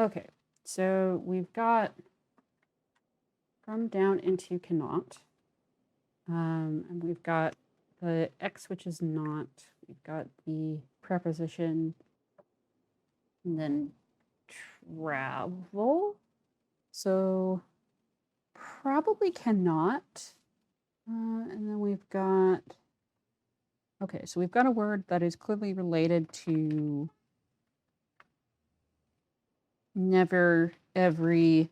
Okay, so we've got from down into cannot. And we've got the X, which is not. We've got the preposition, and then travel. So probably cannot. And then we've got, okay, so we've got a word that is clearly related to never, every,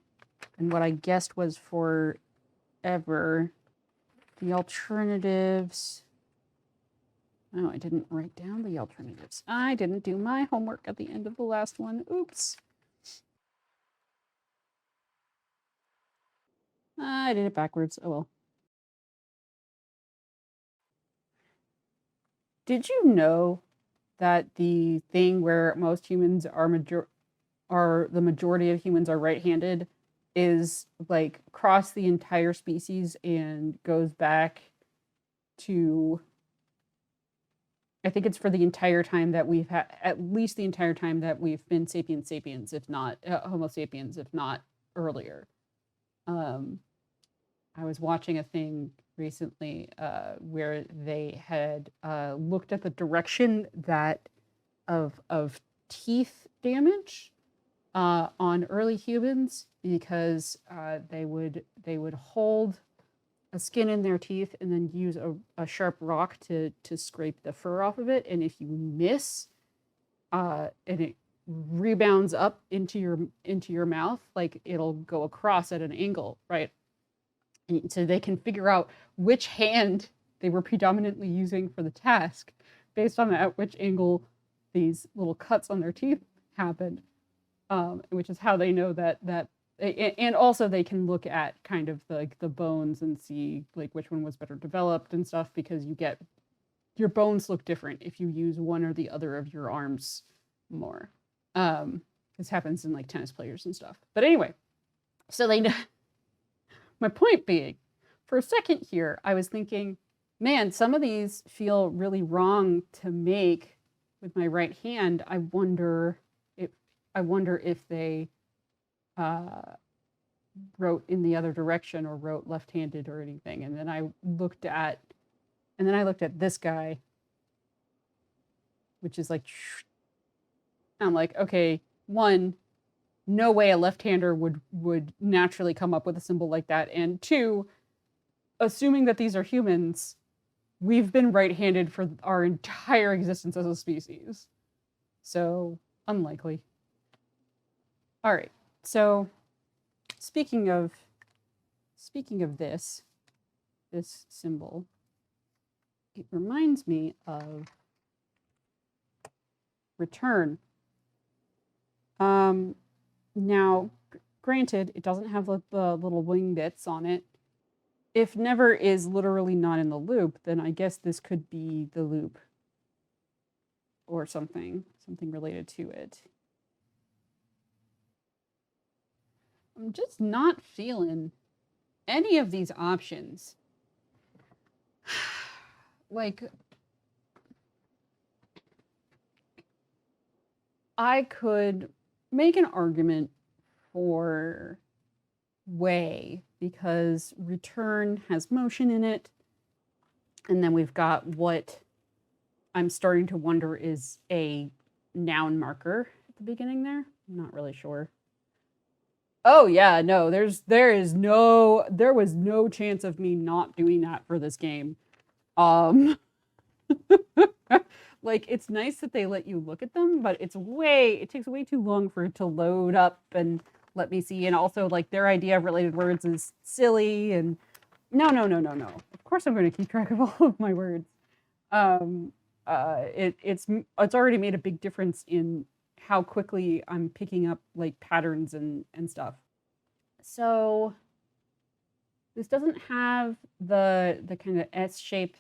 and what I guessed was for ever. The alternatives. Oh, I didn't write down the alternatives. I didn't do my homework at the end of the last one. Oops. I did it backwards. Oh well. Did you know that the thing where most humans are the majority of humans are right-handed is like across the entire species and goes back to, I think it's for the entire time that we've had, at least the entire time that we've been sapiens sapiens, if not Homo sapiens, if not earlier. I was watching a thing recently where they had looked at the direction that of teeth damage on early humans because they would hold a skin in their teeth and then use a sharp rock to scrape the fur off of it. And if you miss, and it rebounds up into your mouth, like it'll go across at an angle, right? And so they can figure out which hand they were predominantly using for the task based on at which angle these little cuts on their teeth happened, which is how they know that and also they can look at kind of the bones and see like which one was better developed and stuff, because you get your bones look different if you use one or the other of your arms more. This happens in like tennis players and stuff. But anyway, so they know. My point being, for a second here, I was thinking, man, some of these feel really wrong to make with my right hand. I wonder if they wrote in the other direction or wrote left-handed or anything. And then I looked at this guy, which is like, I'm like, okay, one, no way a left-hander would naturally come up with a symbol like that. And two, assuming that these are humans, we've been right-handed for our entire existence as a species. So unlikely. All right. So speaking of this symbol, it reminds me of return. Now, granted, it doesn't have the little wing bits on it. If never is literally not in the loop, then I guess this could be the loop or something related to it. I'm just not feeling any of these options. Like, I could make an argument for way because return has motion in it. And then we've got what I'm starting to wonder is a noun marker at the beginning there. I'm not really sure. Oh yeah, no, there was no chance of me not doing that for this game. Like, it's nice that they let you look at them, but it takes way too long for it to load up and let me see. And also, like, their idea of related words is silly. And no. Of course I'm going to keep track of all of my words. It's already made a big difference in how quickly I'm picking up like patterns and stuff. So this doesn't have the kind of S shape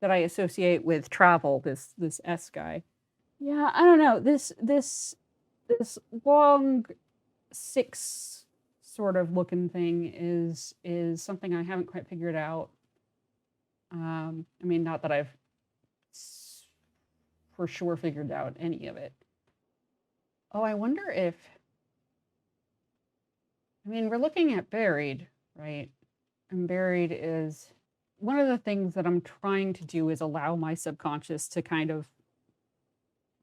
that I associate with travel, this S guy. Yeah, I don't know. This long 6 sort of looking thing is something I haven't quite figured out. I mean, not that I've for sure figured out any of it. Oh, I wonder if, I mean, we're looking at buried, right? And buried is one of the things that I'm trying to do is allow my subconscious to kind of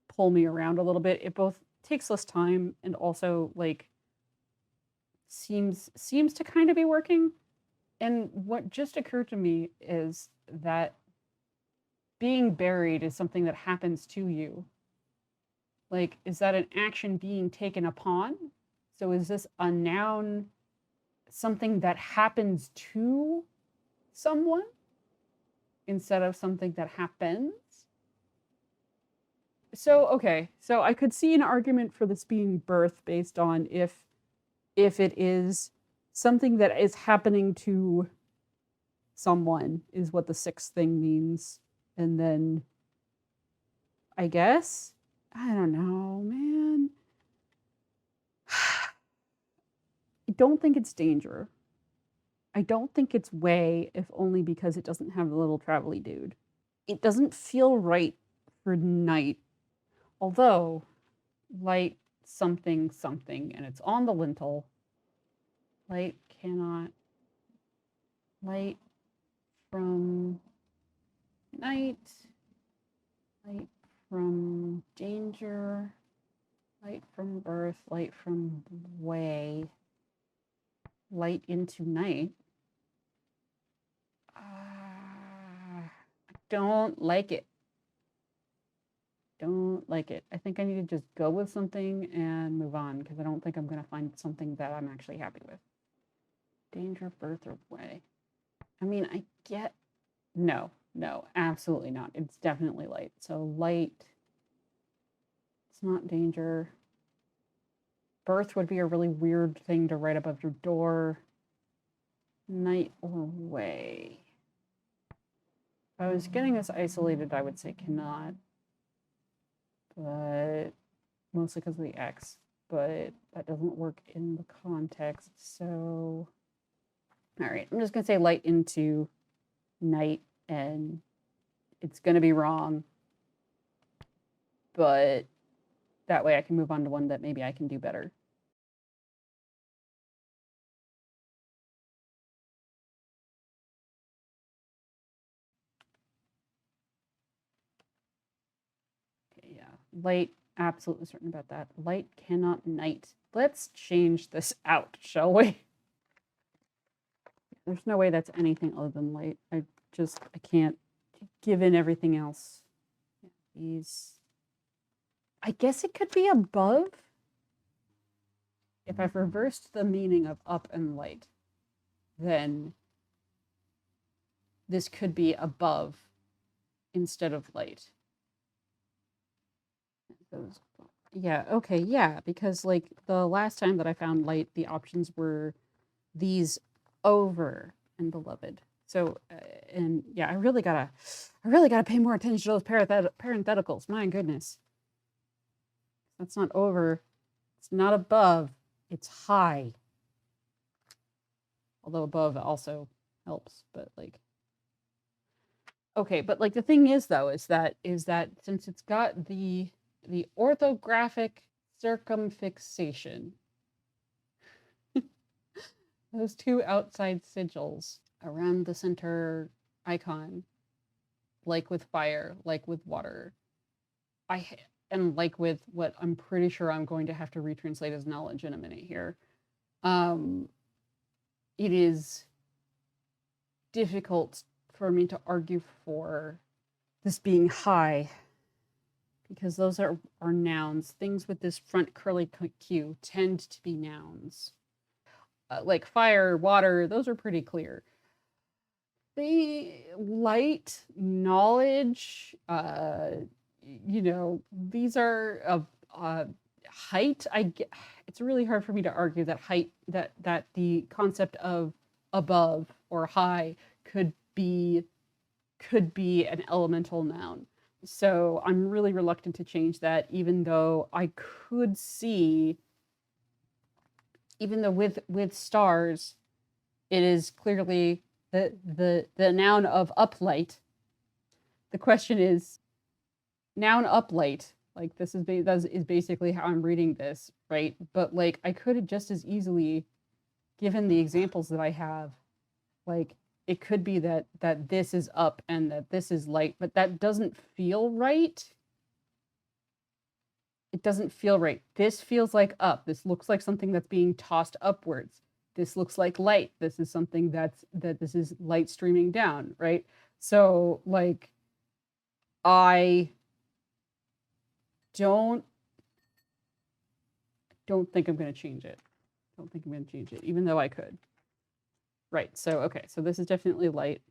pull me around a little bit. It both takes less time and also like seems to kind of be working. And what just occurred to me is that being buried is something that happens to you. Like, is that an action being taken upon? So is this a noun, something that happens to someone instead of something that happens? So, okay, so I could see an argument for this being birth based on if it is something that is happening to someone is what the sixth thing means. And then I guess, I don't know, man. I don't think it's danger. I don't think it's way, if only because it doesn't have the little travel-y dude. It doesn't feel right for night, although light something something, and it's on the lintel. Light cannot, light from night, light from danger, light from birth, light from way, light into night. I don't like it. Don't like it. I think I need to just go with something and move on because I don't think I'm going to find something that I'm actually happy with. Danger, birth, or way. I mean, I get no, no, absolutely not. It's definitely light. So light, it's not danger. Birth would be a really weird thing to write above your door. Night or way. If I was getting this isolated, I would say cannot. But mostly because of the X. But that doesn't work in the context. So, all right, I'm just going to say light into night, and it's going to be wrong. But that way I can move on to one that maybe I can do better. Okay, yeah. Light, absolutely certain about that. Light cannot night. Let's change this out, shall we? There's no way that's anything other than light. I can't, given everything else. These, I guess it could be above. If I've reversed the meaning of up and light, then this could be above instead of light. Yeah, okay, yeah, because like the last time that I found light, the options were these over and beloved. So, and yeah, I really gotta pay more attention to those parentheticals. My goodness, that's not over. It's not above. It's high. Although above also helps, but like, okay, but like the thing is though, is that since it's got the orthographic circumfixation, those two outside sigils around the center icon, like with fire, like with water, and like with what I'm pretty sure I'm going to have to retranslate as knowledge in a minute here. Um, it is difficult for me to argue for this being high because those are nouns. Things with this front curly Q tend to be nouns. Like fire, water, those are pretty clear. The light, knowledge, these are height. It's really hard for me to argue that height, that the concept of above or high could be an elemental noun. So I'm really reluctant to change that, even though I could see, even though with stars, it is clearly the noun of uplight. The question is, noun uplight Like this is that is basically how I'm reading this, right? But like I could have just as easily, given the examples that I have, like it could be that this is up and that this is light, but that doesn't feel right. It doesn't feel right. This feels like up. This looks like something that's being tossed upwards. This looks like light. This is something that this is light streaming down, right? So like I don't don't think I'm going to change it. Don't think I'm going to change it, even though I could. Right. So okay. So this is definitely light,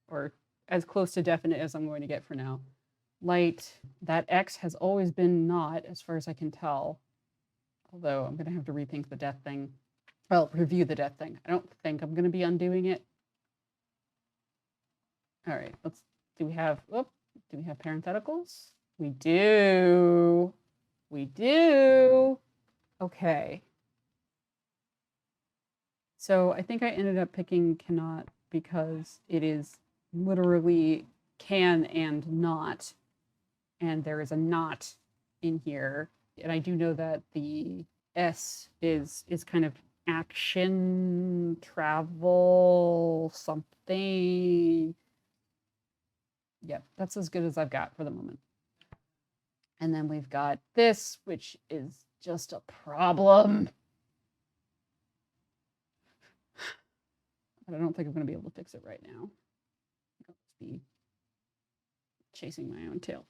or as close to definite as I'm going to get for now. Light. That X has always been not, as far as I can tell. Although I'm going to have to rethink the death thing. Well, review the death thing. I don't think I'm going to be undoing it. All right. Let's. Do we have? Oh, do we have parentheticals? We do. We do. Okay. So I think I ended up picking cannot because it is literally can and not. And there is a not in here. And I do know that the S is kind of action, travel, something. Yep, that's as good as I've got for the moment. And then we've got this, which is just a problem. But I don't think I'm going to be able to fix it right now. I'll just be chasing my own tail.